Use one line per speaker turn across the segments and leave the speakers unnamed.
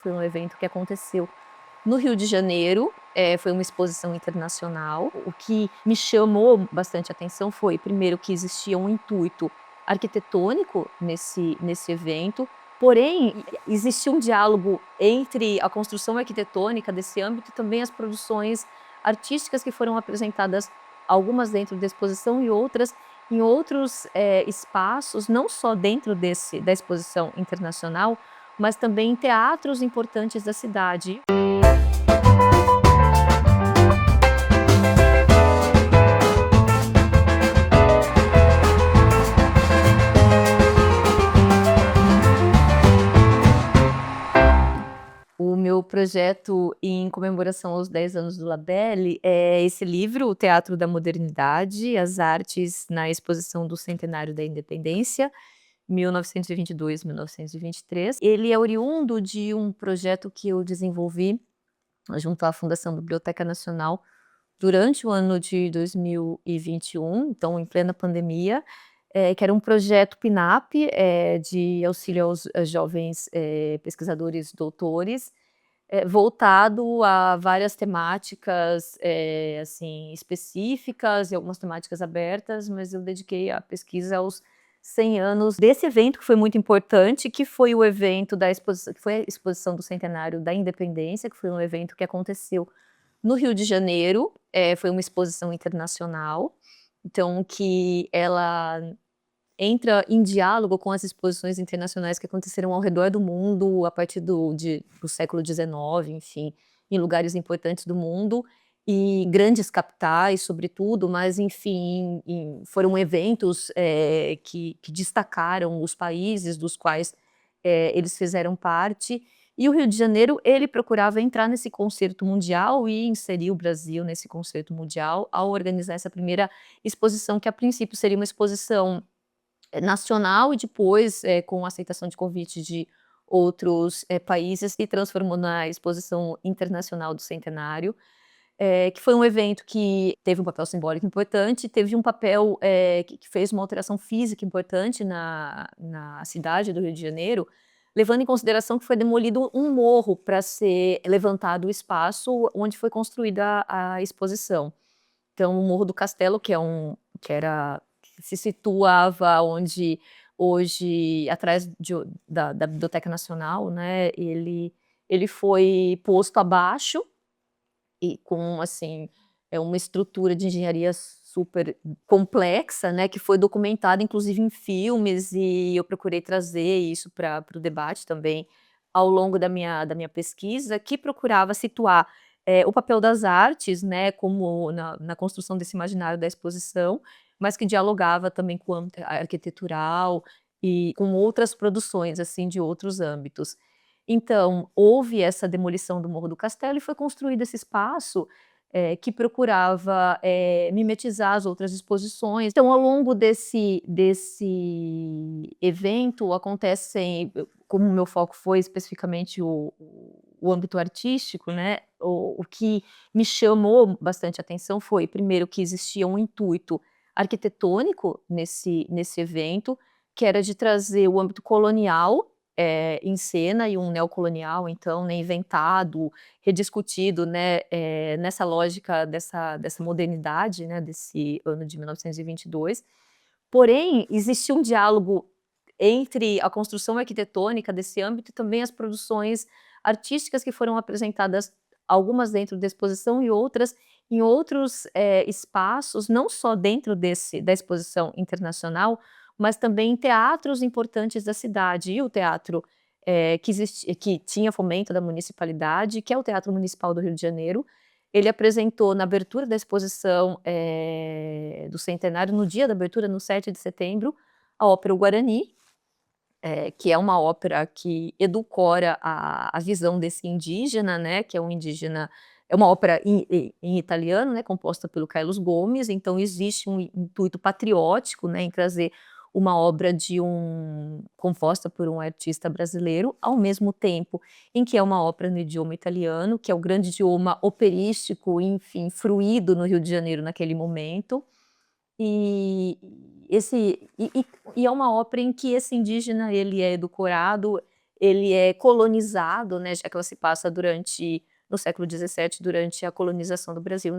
Foi um evento que aconteceu no Rio de Janeiro, foi uma exposição internacional. O que me chamou bastante atenção foi, primeiro, que existia um intuito arquitetônico nesse evento, porém, existia um diálogo entre a construção arquitetônica desse âmbito e também as produções artísticas que foram apresentadas, algumas dentro da exposição e outras em outros, espaços, não só dentro da exposição internacional, mas também em teatros importantes da cidade. O meu projeto em comemoração aos 10 anos do Labelle é esse livro, O Teatro da Modernidade, as artes na exposição do Centenário da Independência, 1922-1923. Ele é oriundo de um projeto que eu desenvolvi junto à Fundação Biblioteca Nacional durante o ano de 2021, então em plena pandemia, que era um projeto PNAP, de auxílio aos jovens, pesquisadores doutores, voltado a várias temáticas, assim, específicas e algumas temáticas abertas, mas eu dediquei a pesquisa aos 100 anos desse evento que foi muito importante, que foi o evento da exposição que foi a exposição do Centenário da Independência, que foi um evento que aconteceu no Rio de Janeiro, foi uma exposição internacional, então que ela entra em diálogo com as exposições internacionais que aconteceram ao redor do mundo a partir do século XIX, enfim, em lugares importantes do mundo e grandes capitais, sobretudo, mas enfim, foram eventos, que destacaram os países dos quais, eles fizeram parte. E o Rio de Janeiro, ele procurava entrar nesse concerto mundial e inserir o Brasil nesse concerto mundial ao organizar essa primeira exposição, que a princípio seria uma exposição nacional e depois, com aceitação de convite de outros, países, se transformou na Exposição Internacional do Centenário, que foi um evento que teve um papel simbólico importante, teve um papel, que fez uma alteração física importante na cidade do Rio de Janeiro, levando em consideração que foi demolido um morro para ser levantado o espaço onde foi construída a exposição. Então, o Morro do Castelo, que se situava onde hoje, atrás da Biblioteca Nacional, né, ele foi posto abaixo e com, assim, uma estrutura de engenharia super complexa, né, que foi documentada inclusive em filmes, e eu procurei trazer isso para o debate também, ao longo da minha pesquisa, que procurava situar, o papel das artes, né, como na construção desse imaginário da exposição, mas que dialogava também com o âmbito arquitetural e com outras produções, assim, de outros âmbitos. Então, houve essa demolição do Morro do Castelo e foi construído esse espaço, que procurava, mimetizar as outras exposições. Então, ao longo desse evento acontecem, como o meu foco foi especificamente o âmbito artístico, né, o que me chamou bastante atenção foi, primeiro, que existia um intuito arquitetônico nesse evento, que era de trazer o âmbito colonial, em cena, e um neocolonial, então, né, inventado, rediscutido, né, nessa lógica dessa modernidade, né, desse ano de 1922. Porém, existia um diálogo entre a construção arquitetônica desse âmbito e também as produções artísticas que foram apresentadas, algumas dentro da exposição e outras em outros, espaços, não só dentro da exposição internacional, mas também em teatros importantes da cidade. E o teatro, que tinha fomento da municipalidade, que é o Teatro Municipal do Rio de Janeiro, ele apresentou na abertura da exposição, do centenário, no dia da abertura, no 7 de setembro, a ópera O Guarani, que é uma ópera que edulcora a visão desse indígena, né, que é um indígena, é uma ópera em italiano, né, composta pelo Carlos Gomes, então existe um intuito patriótico, né, em trazer uma obra composta por um artista brasileiro, ao mesmo tempo em que é uma ópera no idioma italiano, que é o grande idioma operístico, enfim, fruído no Rio de Janeiro naquele momento. E esse e é uma ópera em que esse indígena, ele é edulcorado, ele é colonizado, né, já que ela se passa no século XVII, durante a colonização do Brasil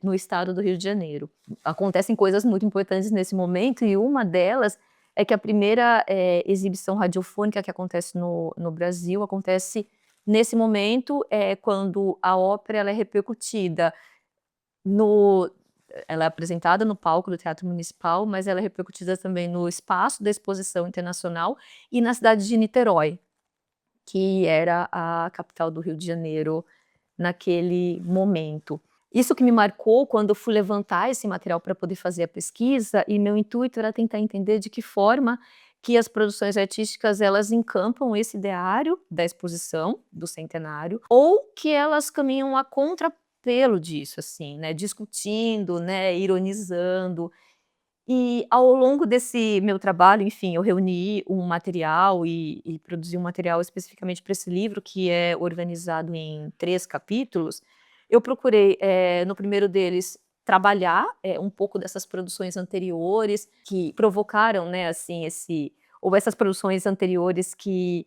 no estado do Rio de Janeiro. Acontecem coisas muito importantes nesse momento e uma delas é que a primeira exibição radiofônica que acontece no Brasil acontece nesse momento, quando a ópera ela é repercutida no ela é apresentada no palco do Teatro Municipal, mas ela é repercutida também no espaço da Exposição Internacional e na cidade de Niterói, que era a capital do Rio de Janeiro naquele momento. Isso que me marcou quando eu fui levantar esse material para poder fazer a pesquisa, e meu intuito era tentar entender de que forma que as produções artísticas elas encampam esse ideário da exposição do centenário, ou que elas caminham a contrapelo disso, assim, né, discutindo, né, ironizando. E ao longo desse meu trabalho, enfim, eu reuni um material e produzi um material especificamente para esse livro, que é organizado em 3 capítulos. Eu procurei, no primeiro deles, trabalhar, um pouco dessas produções anteriores que provocaram, né, assim, ou essas produções anteriores que,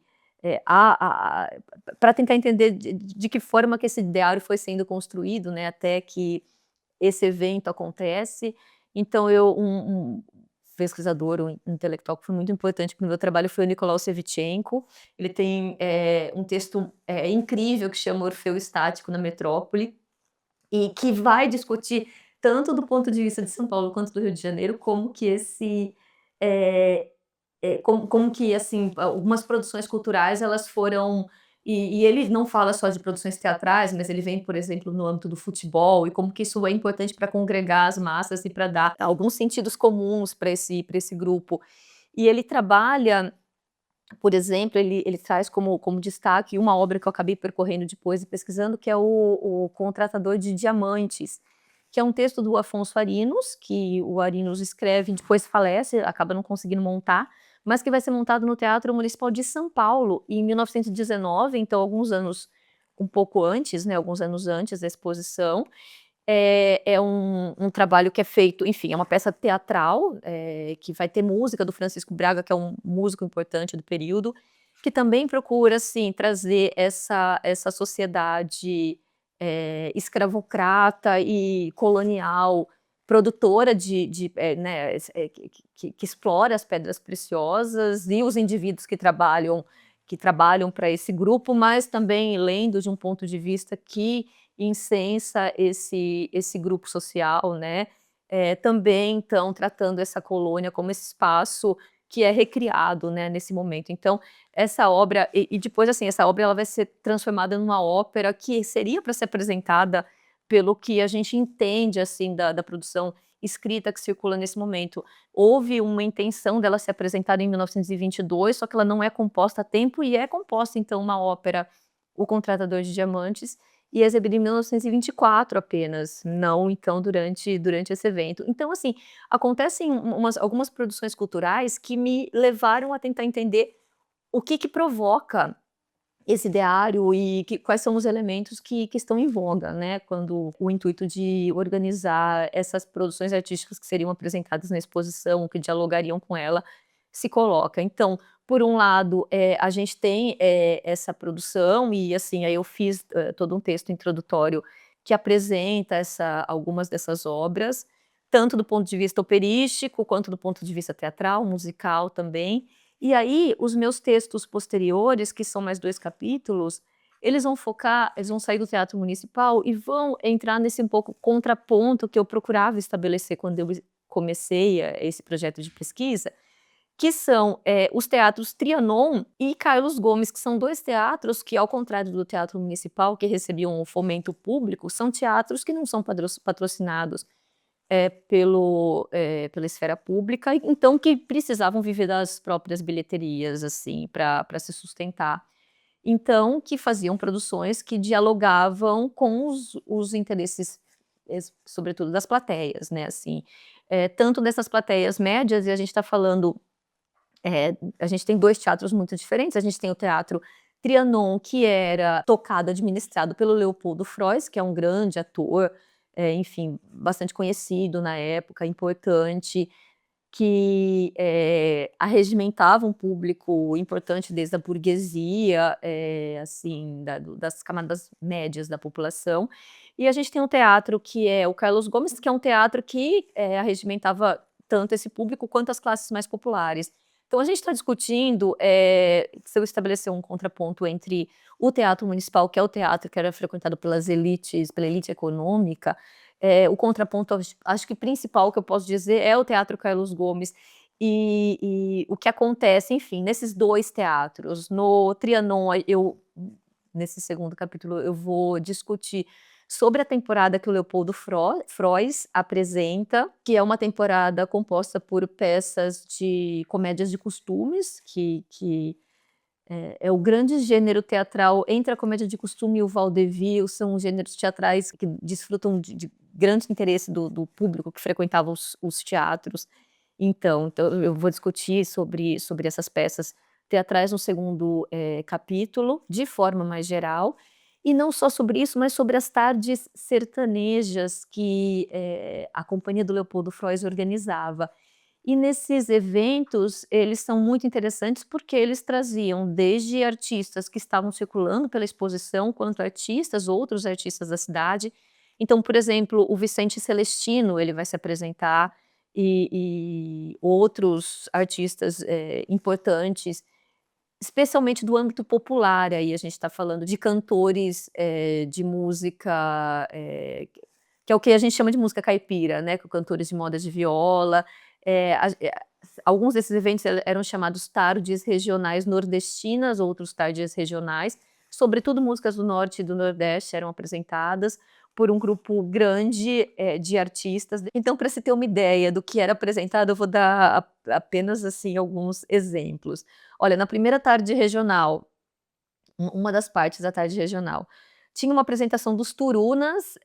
para tentar entender de que forma que esse ideário foi sendo construído, né, até que esse evento acontece. Então um pesquisador, um intelectual que foi muito importante para o meu trabalho foi o Nicolau Shevchenko. Ele tem, um texto, incrível que chama Orfeu Estático na Metrópole, e que vai discutir tanto do ponto de vista de São Paulo quanto do Rio de Janeiro, como que eh como que, assim, algumas produções culturais elas foram e ele não fala só de produções teatrais, mas ele vem, por exemplo, no âmbito do futebol e como que isso é importante para congregar as massas e para dar alguns sentidos comuns para esse grupo. E ele trabalha, por exemplo, ele traz como destaque uma obra que eu acabei percorrendo depois e pesquisando, que é o Contratador de Diamantes, que é um texto do Afonso Arinos, que o Arinos escreve e depois falece, acaba não conseguindo montar, mas que vai ser montado no Teatro Municipal de São Paulo em 1919, então alguns anos um pouco antes, né, alguns anos antes da exposição. É um trabalho que é feito, enfim, é uma peça teatral, que vai ter música do Francisco Braga, que é um músico importante do período, que também procura, assim, trazer essa sociedade, escravocrata e colonial, produtora né, que explora as pedras preciosas e os indivíduos que trabalham para esse grupo, mas também lendo de um ponto de vista que incensa esse grupo social, né, também então tratando essa colônia como esse espaço que é recriado, né, nesse momento. Então, essa obra e depois, assim, essa obra ela vai ser transformada numa ópera que seria para ser apresentada pelo que a gente entende, assim, da produção escrita que circula nesse momento. Houve uma intenção dela ser apresentada em 1922, só que ela não é composta a tempo e é composta então uma ópera, O Contratador de Diamantes, e exibida em 1924 apenas, não então durante esse evento. Então, assim, acontecem algumas produções culturais que me levaram a tentar entender o que provoca esse ideário e quais são os elementos que estão em voga, né, quando o intuito de organizar essas produções artísticas que seriam apresentadas na exposição, que dialogariam com ela, se coloca. Então, por um lado, a gente tem, essa produção e, assim, aí eu fiz, todo um texto introdutório que apresenta algumas dessas obras, tanto do ponto de vista operístico, quanto do ponto de vista teatral, musical também. E aí, os meus textos posteriores, que são mais 2 capítulos, eles vão sair do Teatro Municipal e vão entrar nesse um pouco contraponto que eu procurava estabelecer quando eu comecei esse projeto de pesquisa, que são, os teatros Trianon e Carlos Gomes, que são 2 teatros que, ao contrário do Teatro Municipal, que recebiam um fomento público, são teatros que não são patrocinados pela esfera pública, então que precisavam viver das próprias bilheterias, assim, para se sustentar. Então, que faziam produções que dialogavam com os interesses, sobretudo das plateias, né, assim. Tanto dessas plateias médias, e a gente está falando, a gente tem 2 teatros muito diferentes, a gente tem o Teatro Trianon, que era tocado, administrado pelo Leopoldo Frois, que é um grande ator, enfim, bastante conhecido na época, importante. que arregimentava um público importante desde a burguesia, assim, das camadas médias da população. E a gente tem um teatro que é o Carlos Gomes, que é um teatro que arregimentava tanto esse público quanto as classes mais populares. Então a gente está discutindo se eu estabelecer um contraponto entre o teatro municipal, que é o teatro que era frequentado pelas elites, pela elite econômica, o contraponto, acho que principal que eu posso dizer é o Teatro Carlos Gomes e o que acontece, enfim, nesses 2 teatros. No Trianon, nesse segundo capítulo, eu vou discutir sobre a temporada que o Leopoldo Frois apresenta, que é uma temporada composta por peças de comédias de costumes, que é o grande gênero teatral entre a comédia de costume e o vaudeville, são gêneros teatrais que desfrutam de grande interesse do público que frequentava os teatros. Então eu vou discutir sobre essas peças teatrais no segundo capítulo, de forma mais geral, e não só sobre isso, mas sobre as tardes sertanejas que a companhia do Leopoldo Frois organizava. E nesses eventos, eles são muito interessantes, porque eles traziam desde artistas que estavam circulando pela exposição, quanto outros artistas da cidade. Então, por exemplo, o Vicente Celestino, ele vai se apresentar, e outros artistas, importantes, especialmente do âmbito popular, aí a gente está falando de cantores, de música, que é o que a gente chama de música caipira, né, com cantores de moda de viola, alguns desses eventos eram chamados tardes regionais nordestinas, outros tardes regionais, sobretudo músicas do norte e do nordeste eram apresentadas por um grupo grande, de artistas. Então, para se ter uma ideia do que era apresentado, eu vou dar apenas, assim, alguns exemplos. Olha, na primeira tarde regional, uma das partes da tarde regional, tinha uma apresentação dos Turunas,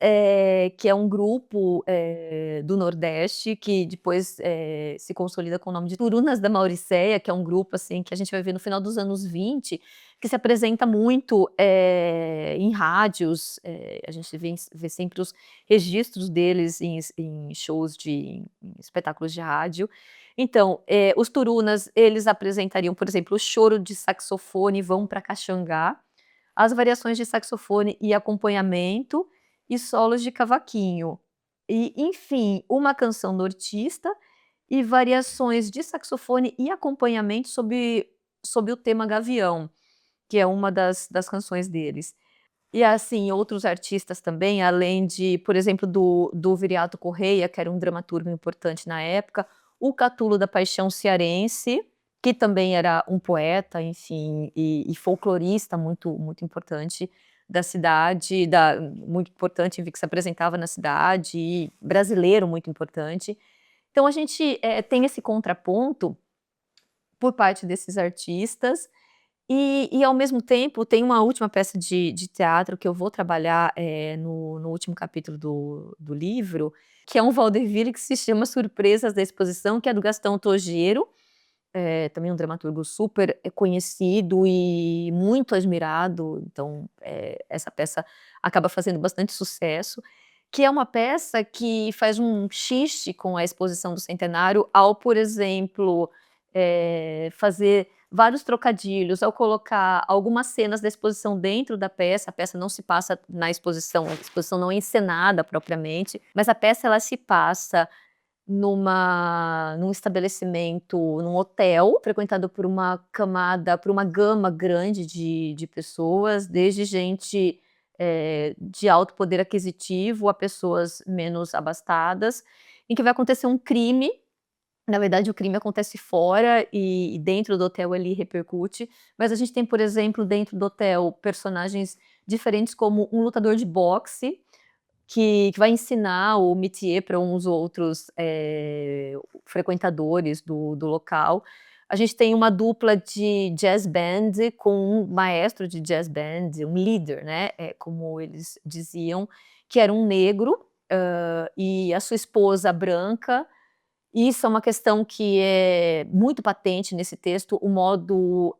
que é um grupo, do Nordeste, que depois, se consolida com o nome de Turunas da Mauricéia, que é um grupo, assim, que a gente vai ver no final dos anos 20, que se apresenta muito, em rádios, a gente vê sempre os registros deles em shows em espetáculos de rádio. Então, os Turunas, eles apresentariam, por exemplo, o choro de saxofone Vão Pra Caxangá, as variações de saxofone e acompanhamento, e solos de cavaquinho. E, enfim, uma canção nortista e variações de saxofone e acompanhamento sob o tema Gavião, que é uma das canções deles. E, assim, outros artistas também, além de, por exemplo, do Viriato Correia, que era um dramaturgo importante na época, o Catulo da Paixão cearense, que também era um poeta, enfim, e folclorista muito importante da cidade, muito importante, enfim, que se apresentava na cidade, e brasileiro muito importante. Então a gente, tem esse contraponto por parte desses artistas, e ao mesmo tempo tem uma última peça de teatro que eu vou trabalhar, no último capítulo do livro, que é um vaudeville que se chama Surpresas da Exposição, que é do Gastão Tojeiro, também um dramaturgo super conhecido e muito admirado, então, essa peça acaba fazendo bastante sucesso, que é uma peça que faz um xiste com a exposição do centenário ao, por exemplo, fazer vários trocadilhos, ao colocar algumas cenas da exposição dentro da peça. A peça não se passa na exposição, a exposição não é encenada propriamente, mas a peça ela se passa num estabelecimento, num hotel, frequentado por uma gama grande de pessoas, desde gente, de alto poder aquisitivo a pessoas menos abastadas, em que vai acontecer um crime. Na verdade, o crime acontece fora e dentro do hotel ele repercute, mas a gente tem, por exemplo, dentro do hotel, personagens diferentes, como um lutador de boxe, que vai ensinar o métier para uns outros, frequentadores do local. A gente tem uma dupla de jazz band com um maestro de jazz band, um líder, né, como eles diziam, que era um negro, e a sua esposa branca. Isso é uma questão que é muito patente nesse texto, o modo,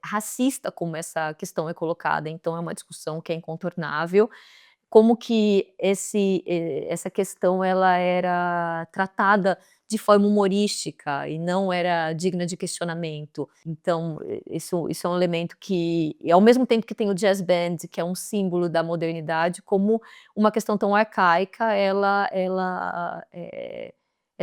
racista como essa questão é colocada, então é uma discussão que é incontornável. Como que essa questão ela era tratada de forma humorística e não era digna de questionamento. Então, isso é um elemento que, ao mesmo tempo que tem o jazz band, que é um símbolo da modernidade, como uma questão tão arcaica, ela é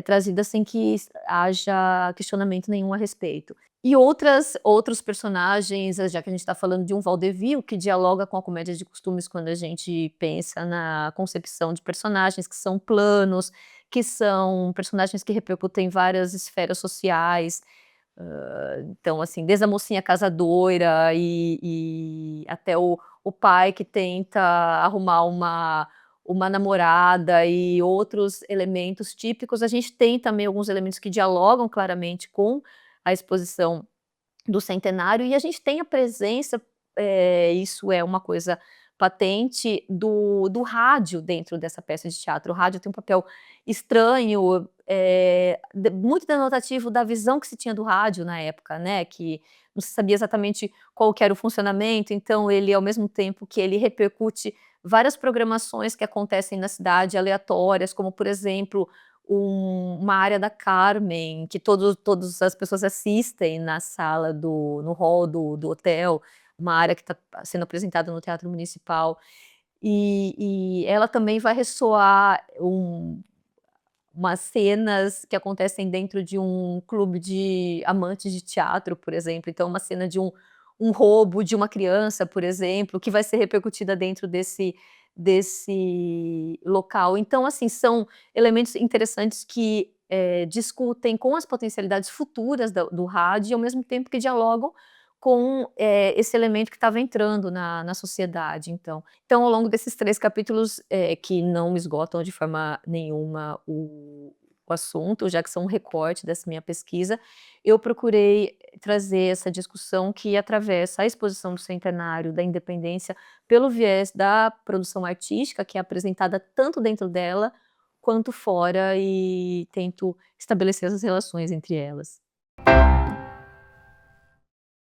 trazida sem que haja questionamento nenhum a respeito. E outros personagens, já que a gente está falando de um vaudeville que dialoga com a comédia de costumes quando a gente pensa na concepção de personagens que são planos, que são personagens que repercutem em várias esferas sociais. Então, assim, desde a mocinha casadoira e até o pai que tenta arrumar uma namorada e outros elementos típicos, a gente tem também alguns elementos que dialogam claramente com a exposição do centenário, e a gente tem a presença, isso é uma coisa patente, do rádio dentro dessa peça de teatro. O rádio tem um papel estranho, muito denotativo da visão que se tinha do rádio na época, né, que não se sabia exatamente qual que era o funcionamento, então ele, ao mesmo tempo que ele repercute várias programações que acontecem na cidade, aleatórias, como por exemplo, uma área da Carmen, que todas as pessoas assistem na sala no hall do hotel, uma área que está sendo apresentada no Teatro Municipal. E ela também vai ressoar umas cenas que acontecem dentro de um clube de amantes de teatro, por exemplo. Então, uma cena de um roubo de uma criança, por exemplo, que vai ser repercutida dentro desse local. Então, assim, são elementos interessantes que discutem com as potencialidades futuras do rádio e, ao mesmo tempo, que dialogam com esse elemento que estava entrando na sociedade. Então, ao longo desses 3 capítulos, que não esgotam de forma nenhuma o assunto, já que são um recorte dessa minha pesquisa, eu procurei trazer essa discussão que atravessa a exposição do centenário da independência pelo viés da produção artística, que é apresentada tanto dentro dela quanto fora, e tento estabelecer as relações entre elas.